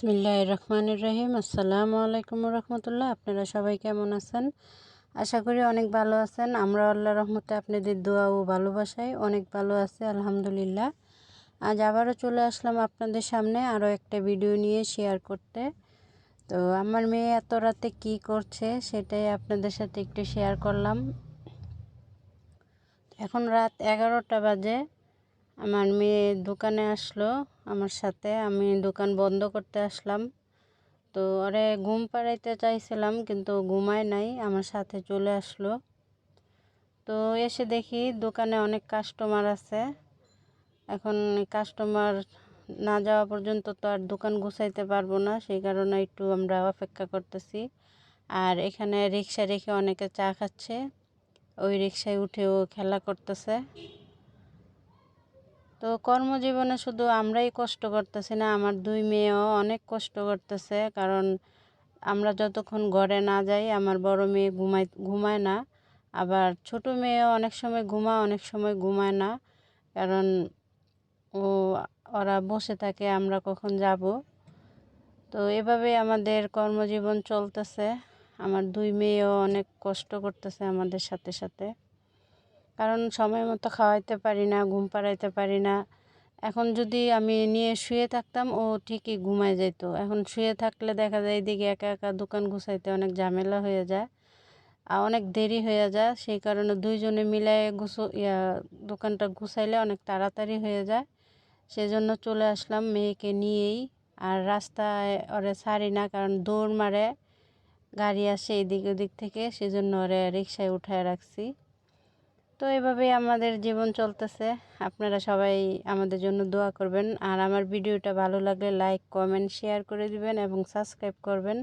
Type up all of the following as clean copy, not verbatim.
বিসমিল্লাহির রহমানির রহিম। আসসালামু আলাইকুম রহমতুল্লাহ। আপনারা সবাই কেমন আছেন? আশা করি অনেক ভালো আছেন। আমরা আল্লাহর রহমতে আপনাদের দোয়া ও ভালোবাসায় অনেক ভালো আছে, আলহামদুলিল্লাহ। আজ আবারও চলে আসলাম আপনাদের সামনে আরও একটা ভিডিও নিয়ে শেয়ার করতে। তো আমার মেয়ে এত রাতে কী করছে সেটাই আপনাদের সাথে একটু শেয়ার করলাম। এখন রাত 11টা বাজে। আমার মেয়ে দোকানে আসলো আমার সাথে, আমি দোকান বন্ধ করতে আসলাম। তো ওরে ঘুম পাড়াইতে চাইছিলাম কিন্তু ঘুমায় নাই, আমার সাথে চলে আসলো। তো এসে দেখি দোকানে অনেক কাস্টমার আছে। এখন কাস্টমার না যাওয়া পর্যন্ত তো আর দোকান গুছাইতে পারবো না, সেই কারণে একটু আমরা অপেক্ষা করতেছি। আর এখানে রিক্সা রেখে অনেকে চা খাচ্ছে, ওই রিক্সায় উঠেও খেলা করতেছে। তো কর্মজীবনে শুধু আমরাই কষ্ট করতেছি না, আমার দুই মেয়েও অনেক কষ্ট করতেছে। কারণ আমরা যতক্ষণ ঘরে না যাই আমার বড় মেয়ে ঘুমায় না, আবার ছোট মেয়েও অনেক সময় ঘুমায় অনেক সময় ঘুমায় না। কারণ ও ওরা বসে থাকে আমরা কখন যাব। তো এভাবে আমাদের কর্মজীবন চলতেছে। আমার দুই মেয়েও অনেক কষ্ট করতেছে আমাদের সাথে সাথে, কারণ সময় মতো খাওয়াইতে পারি না, ঘুম পাড়াইতে পারি না। এখন যদি আমি নিয়ে শুয়ে থাকতাম ও ঠিকই ঘুমায় যেত। এখন শুয়ে থাকলে দেখা যায় এদিকে একা একা দোকান গুছাইতে অনেক ঝামেলা হয়ে যায় আর অনেক দেরি হয়ে যায়। সেই কারণে দুইজনে মিলে দোকানটা গুছাইলে অনেক তাড়াতাড়ি হয়ে যায়। সেজন্য চলে আসলাম মেয়েকে নিয়েই। আর রাস্তায় ওরে ছাড়ি না, কারণ দৌড় মারে, গাড়ি আসে এদিক ওদিক থেকে, সেজন্য ওরে রিক্সায় উঠায় রাখছি। তো এভাবেই আমাদের জীবন চলতেছে। আপনারা সবাই আমাদের জন্য দোয়া করবেন। আর আমার ভিডিওটা ভালো লাগলে লাইক কমেন্ট শেয়ার করে দিবেন এবং সাবস্ক্রাইব করবেন।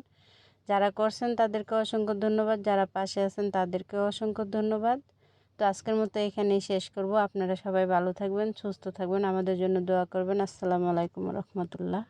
যারা করছেন তাদেরকে অসংখ্য ধন্যবাদ, যারা পাশে আছেন তাদেরকেও অসংখ্য ধন্যবাদ। তো আজকের মতো এখানেই শেষ করব। আপনারা সবাই ভালো থাকবেন, সুস্থ থাকবেন, আমাদের জন্য দোয়া করবেন। আসসালামু আলাইকুম রহমতুল্লাহ।